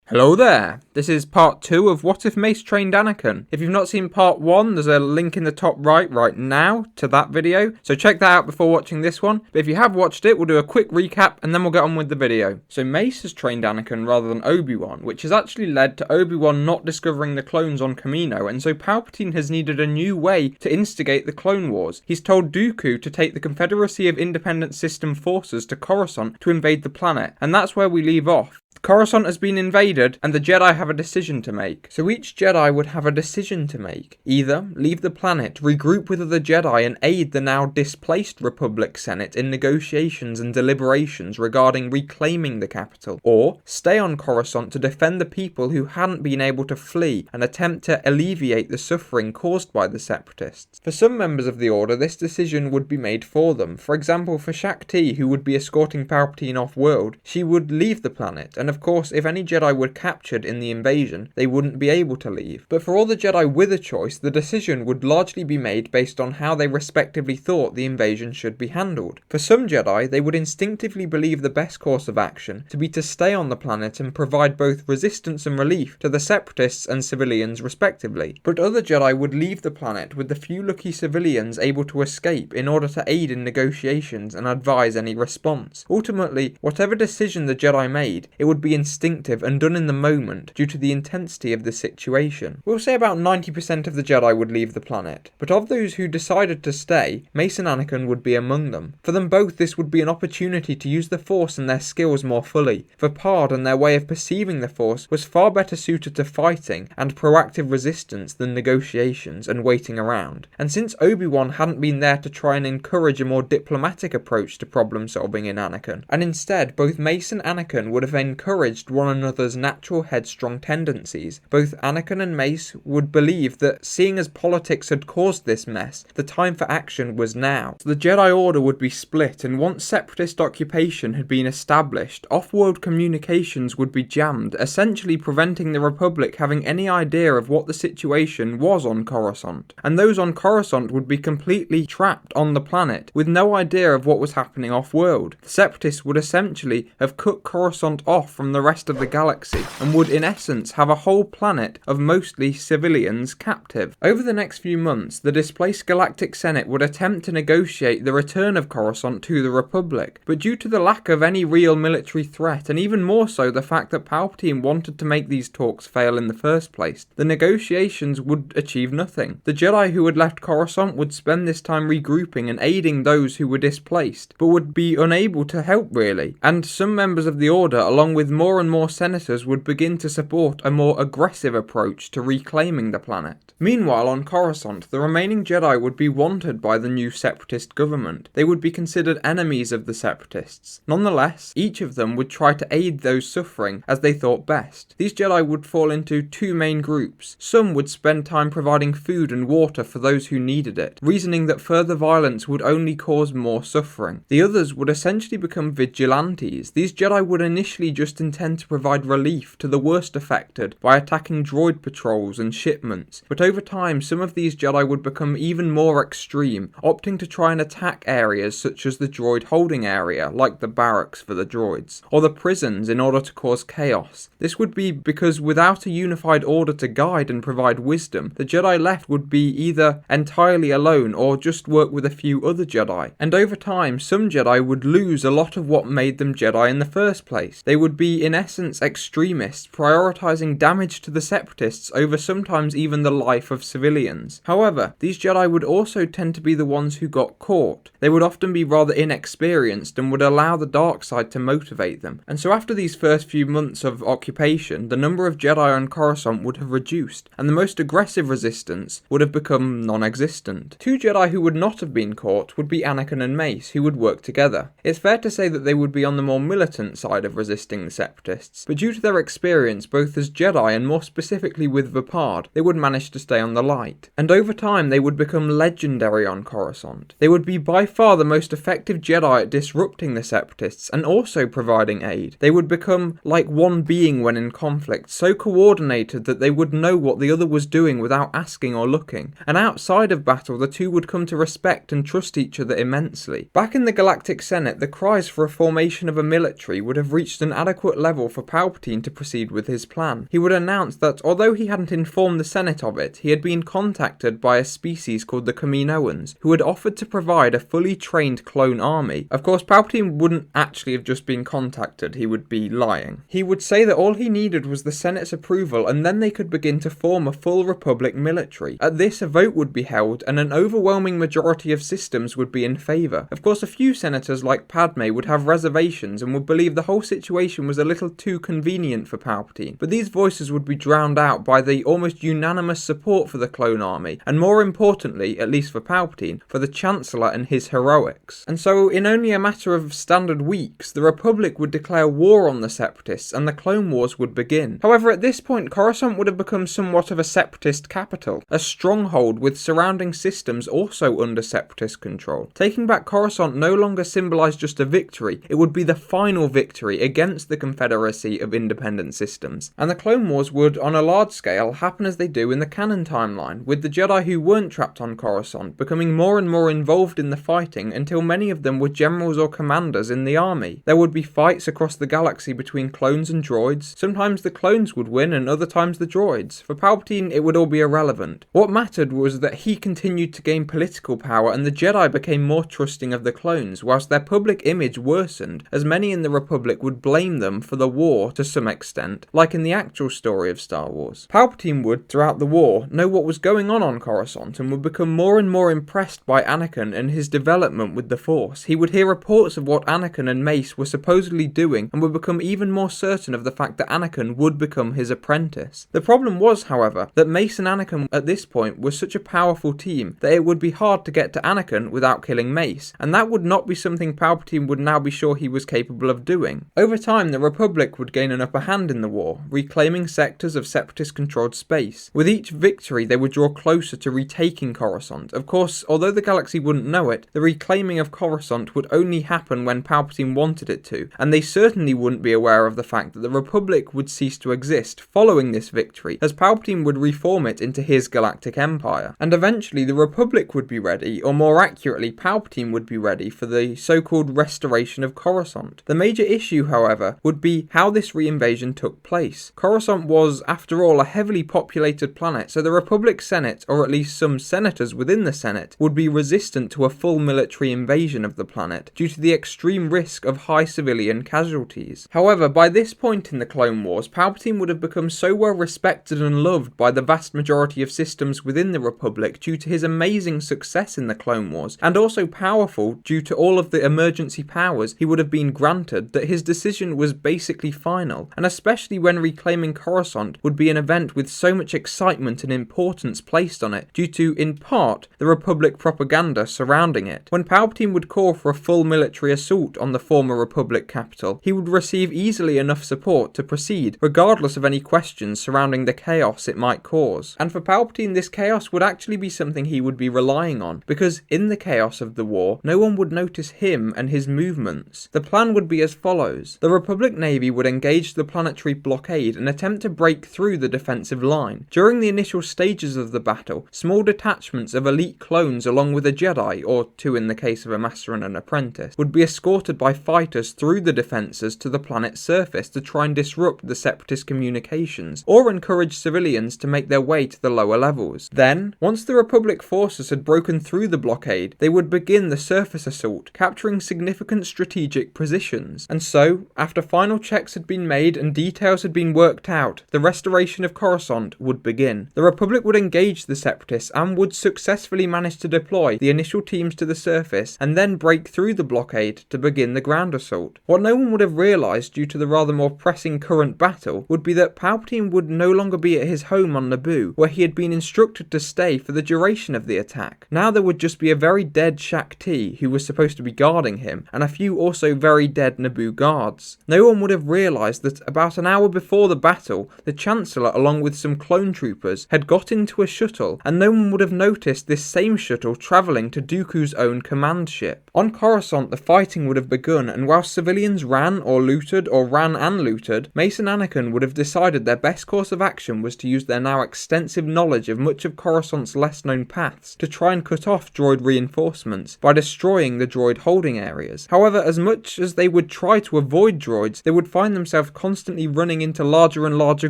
Hello there, this is part 2 of What If Mace Trained Anakin. If you've not seen part 1, there's a link in the top right now to that video, so check that out before watching this one. But if you have watched it, we'll do a quick recap and then we'll get on with the video. So Mace has trained Anakin rather than Obi Wan, which has actually led to Obi Wan not discovering the clones on Kamino, and so Palpatine has needed a new way to instigate the Clone Wars. He's told Dooku to take the Confederacy of Independent System forces to Coruscant to invade the planet, and that's where we leave off. Coruscant has been invaded, and the Jedi have a decision to make. So each Jedi would have a decision to make. Either leave the planet, regroup with other Jedi, and aid the now displaced Republic Senate in negotiations and deliberations regarding reclaiming the capital, or stay on Coruscant to defend the people who hadn't been able to flee and attempt to alleviate the suffering caused by the Separatists. For some members of the Order, this decision would be made for them. For example, for Shakti, who would be escorting Palpatine off-world, she would leave the planet, and of course, if any Jedi were captured in the invasion, they wouldn't be able to leave. But for all the Jedi with a choice, the decision would largely be made based on how they respectively thought the invasion should be handled. For some Jedi, they would instinctively believe the best course of action to be to stay on the planet and provide both resistance and relief to the Separatists and civilians respectively. But other Jedi would leave the planet with the few lucky civilians able to escape in order to aid in negotiations and advise any response. Ultimately, whatever decision the Jedi made, it would be instinctive and done in the moment due to the intensity of the situation. We'll say about 90% of the Jedi would leave the planet, but of those who decided to stay, Mace and Anakin would be among them. For them both, this would be an opportunity to use the Force and their skills more fully. For Pard and their way of perceiving the Force was far better suited to fighting and proactive resistance than negotiations and waiting around. And since Obi Wan hadn't been there to try and encourage a more diplomatic approach to problem solving in Anakin, and instead both Mace and Anakin would have encouraged one another's natural headstrong tendencies, both Anakin and Mace would believe that seeing as politics had caused this mess, the time for action was now. So the Jedi Order would be split, and once Separatist occupation had been established, off-world communications would be jammed, essentially preventing the Republic having any idea of what the situation was on Coruscant. And those on Coruscant would be completely trapped on the planet, with no idea of what was happening off-world. The Separatists would essentially have cut Coruscant off from the rest of the galaxy, and would in essence have a whole planet of mostly civilians captive. Over the next few months, the displaced Galactic Senate would attempt to negotiate the return of Coruscant to the Republic, but due to the lack of any real military threat, and even more so the fact that Palpatine wanted to make these talks fail in the first place, the negotiations would achieve nothing. The Jedi who had left Coruscant would spend this time regrouping and aiding those who were displaced, but would be unable to help really, and some members of the Order, along with more and more senators, would begin to support a more aggressive approach to reclaiming the planet. Meanwhile, on Coruscant, the remaining Jedi would be wanted by the new Separatist government. They would be considered enemies of the Separatists. Nonetheless, each of them would try to aid those suffering as they thought best. These Jedi would fall into two main groups. Some would spend time providing food and water for those who needed it, reasoning that further violence would only cause more suffering. The others would essentially become vigilantes. These Jedi would initially just intend to provide relief to the worst affected by attacking droid patrols and shipments, but over time some of these Jedi would become even more extreme, opting to try and attack areas such as the droid holding area, like the barracks for the droids, or the prisons in order to cause chaos. This would be because without a unified order to guide and provide wisdom, the Jedi left would be either entirely alone or just work with a few other Jedi, and over time some Jedi would lose a lot of what made them Jedi in the first place. They would be in essence extremists, prioritizing damage to the Separatists over sometimes even the life of civilians. However, these Jedi would also tend to be the ones who got caught. They would often be rather inexperienced and would allow the dark side to motivate them. And so after these first few months of occupation, the number of Jedi on Coruscant would have reduced, and the most aggressive resistance would have become non-existent. Two Jedi who would not have been caught would be Anakin and Mace, who would work together. It's fair to say that they would be on the more militant side of resisting the Separatists, but due to their experience both as Jedi and more specifically with Vapard, they would manage to stay on the light. And over time they would become legendary on Coruscant. They would be by far the most effective Jedi at disrupting the Separatists and also providing aid. They would become like one being when in conflict, so coordinated that they would know what the other was doing without asking or looking. And outside of battle, the two would come to respect and trust each other immensely. Back in the Galactic Senate, the cries for a formation of a military would have reached an adequate adequate level for Palpatine to proceed with his plan. He would announce that although he hadn't informed the Senate of it, he had been contacted by a species called the Kaminoans, who had offered to provide a fully trained clone army. Of course, Palpatine wouldn't actually have just been contacted, he would be lying. He would say that all he needed was the Senate's approval, and then they could begin to form a full Republic military. At this, a vote would be held, and an overwhelming majority of systems would be in favour. Of course, a few senators like Padme would have reservations and would believe the whole situation was a little too convenient for Palpatine, but these voices would be drowned out by the almost unanimous support for the clone army, and more importantly, at least for Palpatine, for the Chancellor and his heroics. And so, in only a matter of standard weeks, the Republic would declare war on the Separatists, and the Clone Wars would begin. However, at this point, Coruscant would have become somewhat of a Separatist capital, a stronghold with surrounding systems also under Separatist control. Taking back Coruscant no longer symbolised just a victory, it would be the final victory against the Confederacy of independent systems. And the Clone Wars would, on a large scale, happen as they do in the canon timeline, with the Jedi who weren't trapped on Coruscant becoming more and more involved in the fighting until many of them were generals or commanders in the army. There would be fights across the galaxy between clones and droids. Sometimes the clones would win and other times the droids. For Palpatine, it would all be irrelevant. What mattered was that he continued to gain political power and the Jedi became more trusting of the clones, whilst their public image worsened, as many in the Republic would blame them for the war to some extent, like in the actual story of Star Wars. Palpatine would, throughout the war, know what was going on Coruscant and would become more and more impressed by Anakin and his development with the Force. He would hear reports of what Anakin and Mace were supposedly doing and would become even more certain of the fact that Anakin would become his apprentice. The problem was, however, that Mace and Anakin at this point were such a powerful team that it would be hard to get to Anakin without killing Mace, and that would not be something Palpatine would now be sure he was capable of doing. Over time, the Republic would gain an upper hand in the war, reclaiming sectors of Separatist-controlled space. With each victory, they would draw closer to retaking Coruscant. Of course, although the galaxy wouldn't know it, the reclaiming of Coruscant would only happen when Palpatine wanted it to, and they certainly wouldn't be aware of the fact that the Republic would cease to exist following this victory, as Palpatine would reform it into his galactic empire. And eventually the Republic would be ready, or more accurately, Palpatine would be ready for the so-called restoration of Coruscant. The major issue, however, would be how this reinvasion took place. Coruscant was, after all, a heavily populated planet, so the Republic Senate, or at least some senators within the Senate, would be resistant to a full military invasion of the planet due to the extreme risk of high civilian casualties. However, by this point in the Clone Wars, Palpatine would have become so well respected and loved by the vast majority of systems within the Republic due to his amazing success in the Clone Wars, and also powerful due to all of the emergency powers he would have been granted, that his decision was basically final, and especially when reclaiming Coruscant would be an event with so much excitement and importance placed on it due to, in part, the Republic propaganda surrounding it. When Palpatine would call for a full military assault on the former Republic capital, he would receive easily enough support to proceed, regardless of any questions surrounding the chaos it might cause. And for Palpatine, this chaos would actually be something he would be relying on, because in the chaos of the war, no one would notice him and his movements. The plan would be as follows. The Republic Navy would engage the planetary blockade and attempt to break through the defensive line. During the initial stages of the battle, small detachments of elite clones along with a Jedi, or two in the case of a master and an apprentice, would be escorted by fighters through the defences to the planet's surface to try and disrupt the Separatist communications, or encourage civilians to make their way to the lower levels. Then, once the Republic forces had broken through the blockade, they would begin the surface assault, capturing significant strategic positions. And so, after final checks had been made and details had been worked out, the restoration of Coruscant would begin. The Republic would engage the Separatists and would successfully manage to deploy the initial teams to the surface and then break through the blockade to begin the ground assault. What no one would have realised due to the rather more pressing current battle would be that Palpatine would no longer be at his home on Naboo, where he had been instructed to stay for the duration of the attack. Now there would just be a very dead Shaak Ti, who was supposed to be guarding him, and a few also very dead Naboo guards. No one would have realised that about an hour before the battle, the Chancellor, along with some clone troopers, had got into a shuttle, and no one would have noticed this same shuttle travelling to Dooku's own command ship. On Coruscant, the fighting would have begun, and whilst civilians ran or looted, or ran and looted, Mace and Anakin would have decided their best course of action was to use their now extensive knowledge of much of Coruscant's less-known paths to try and cut off droid reinforcements by destroying the droid holding areas. However, as much as they would try to avoid droids droids, they would find themselves constantly running into larger and larger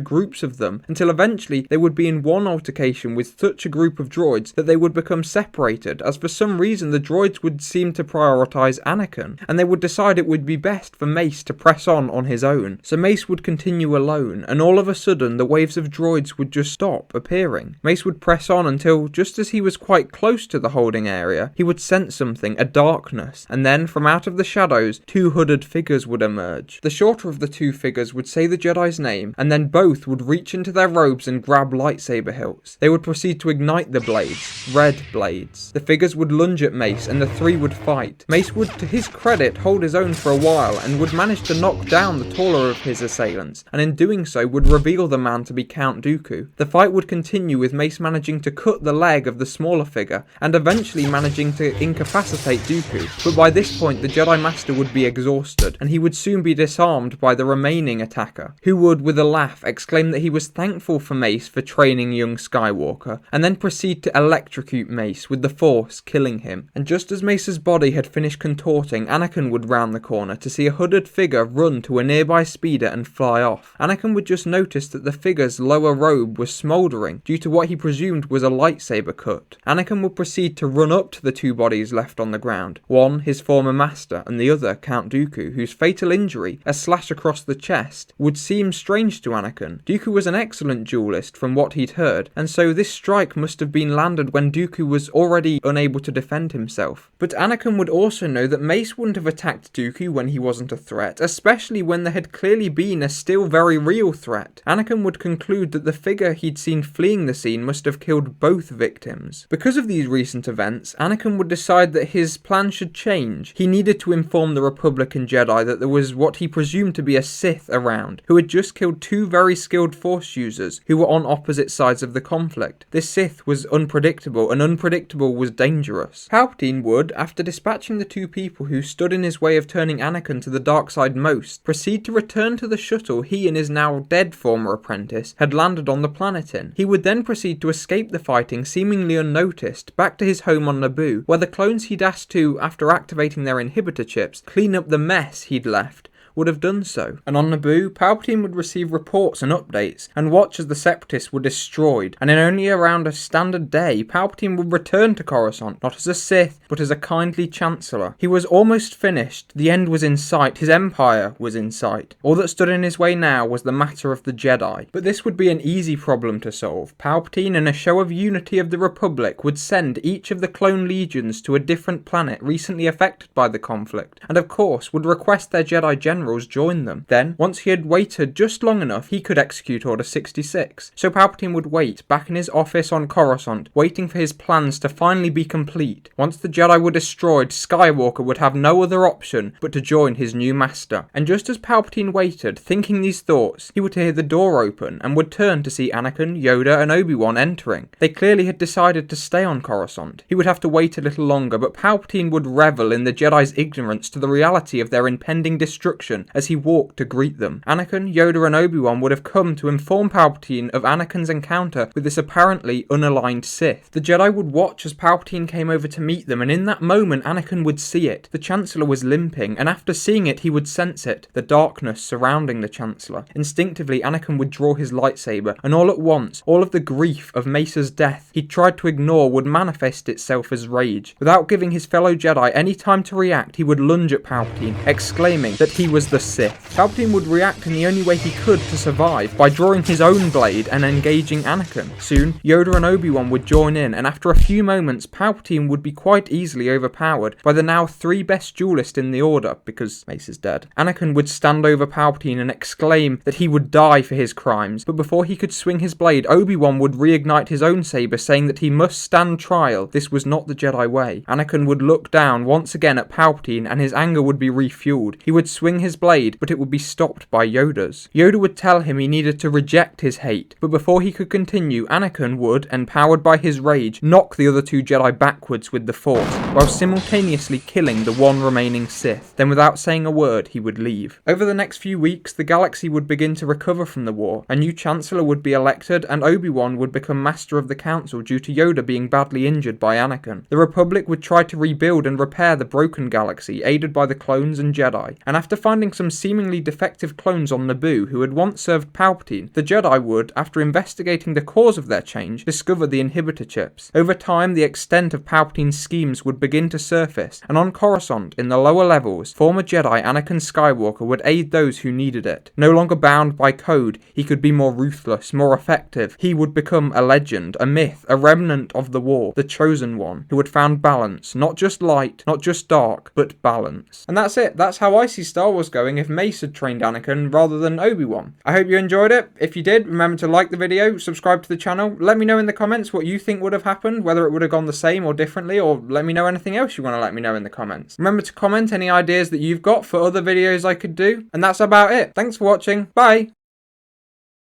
groups of them, until eventually they would be in one altercation with such a group of droids that they would become separated, as for some reason the droids would seem to prioritize Anakin, and they would decide it would be best for Mace to press on his own. So Mace would continue alone, and all of a sudden the waves of droids would just stop appearing. Mace would press on until, just as he was quite close to the holding area, he would sense something, a darkness, and then from out of the shadows, two hooded figures would emerge. The shorter of the two figures would say the Jedi's name, and then both would reach into their robes and grab lightsaber hilts. They would proceed to ignite the blades, red blades. The figures would lunge at Mace, and the three would fight. Mace would, to his credit, hold his own for a while, and would manage to knock down the taller of his assailants, and in doing so would reveal the man to be Count Dooku. The fight would continue with Mace managing to cut the leg of the smaller figure, and eventually managing to incapacitate Dooku, but by this point the Jedi Master would be exhausted, and he would soon be disarmed by the remaining attacker, who would, with a laugh, exclaim that he was thankful for Mace for training young Skywalker, and then proceed to electrocute Mace with the Force, killing him. And just as Mace's body had finished contorting, Anakin would round the corner to see a hooded figure run to a nearby speeder and fly off. Anakin would just notice that the figure's lower robe was smouldering due to what he presumed was a lightsaber cut. Anakin would proceed to run up to the two bodies left on the ground, one his former master and the other Count Dooku, whose fatal injury, a slash across the chest, would seem strange to Anakin. Dooku was an excellent duelist from what he'd heard, and so this strike must have been landed when Dooku was already unable to defend himself. But Anakin would also know that Mace wouldn't have attacked Dooku when he wasn't a threat, especially when there had clearly been a still very real threat. Anakin would conclude that the figure he'd seen fleeing the scene must have killed both victims. Because of these recent events, Anakin would decide that his plan should change. He needed to inform the Republican Jedi that there was what he presumed to be a Sith around, who had just killed two very skilled Force users who were on opposite sides of the conflict. This Sith was unpredictable, and unpredictable was dangerous. Palpatine would, after dispatching the two people who stood in his way of turning Anakin to the dark side most, proceed to return to the shuttle he and his now dead former apprentice had landed on the planet in. He would then proceed to escape the fighting seemingly unnoticed, back to his home on Naboo, where the clones he'd asked to, after activating their inhibitor chips, clean up the mess he'd left, would have done so. And on Naboo, Palpatine would receive reports and updates, and watch as the Separatists were destroyed, and in only around a standard day, Palpatine would return to Coruscant, not as a Sith, but as a kindly Chancellor. He was almost finished, the end was in sight, his empire was in sight. All that stood in his way now was the matter of the Jedi. But this would be an easy problem to solve. Palpatine, in a show of unity of the Republic, would send each of the clone legions to a different planet recently affected by the conflict, and of course would request their Jedi generals join them. Then, once he had waited just long enough, he could execute Order 66. So Palpatine would wait, back in his office on Coruscant, waiting for his plans to finally be complete. Once the Jedi were destroyed, Skywalker would have no other option but to join his new master. And just as Palpatine waited, thinking these thoughts, he would hear the door open and would turn to see Anakin, Yoda and Obi Wan entering. They clearly had decided to stay on Coruscant. He would have to wait a little longer, but Palpatine would revel in the Jedi's ignorance to the reality of their impending destruction as he walked to greet them. Anakin, Yoda and Obi Wan would have come to inform Palpatine of Anakin's encounter with this apparently unaligned Sith. The Jedi would watch as Palpatine came over to meet them, and in that moment Anakin would see it. The Chancellor was limping, and after seeing it he would sense it, the darkness surrounding the Chancellor. Instinctively Anakin would draw his lightsaber, and all at once, all of the grief of Mace's death he'd tried to ignore would manifest itself as rage. Without giving his fellow Jedi any time to react, he would lunge at Palpatine, exclaiming that he was the Sith. Palpatine would react in the only way he could to survive, by drawing his own blade and engaging Anakin. Soon, Yoda and Obi Wan would join in, and after a few moments, Palpatine would be quite easily overpowered by the now three best duelists in the Order, because Mace is dead. Anakin would stand over Palpatine and exclaim that he would die for his crimes, but before he could swing his blade, Obi Wan would reignite his own saber, saying that he must stand trial. This was not the Jedi way. Anakin would look down once again at Palpatine, and his anger would be refueled. He would swing his blade, but it would be stopped by Yoda's. Yoda would tell him he needed to reject his hate, but before he could continue, Anakin would, empowered by his rage, knock the other two Jedi backwards with the Force, while simultaneously killing the one remaining Sith. Then without saying a word, he would leave. Over the next few weeks, the galaxy would begin to recover from the war. A new Chancellor would be elected, and Obi-Wan would become Master of the Council due to Yoda being badly injured by Anakin. The Republic would try to rebuild and repair the broken galaxy, aided by the clones and Jedi, and after finding finding some seemingly defective clones on Naboo who had once served Palpatine, the Jedi would, after investigating the cause of their change, discover the inhibitor chips. Over time, the extent of Palpatine's schemes would begin to surface, and on Coruscant, in the lower levels, former Jedi Anakin Skywalker would aid those who needed it. No longer bound by code, he could be more ruthless, more effective. He would become a legend, a myth, a remnant of the war, the chosen one, who had found balance, not just light, not just dark, but balance. And that's it. That's how I see Star Wars going if Mace had trained Anakin rather than Obi Wan. I hope you enjoyed it. If you did, remember to like the video, subscribe to the channel, let me know in the comments what you think would have happened, whether it would have gone the same or differently, or let me know anything else you want to let me know in the comments. Remember to comment any ideas that you've got for other videos I could do, and that's about it. Thanks for watching. Bye!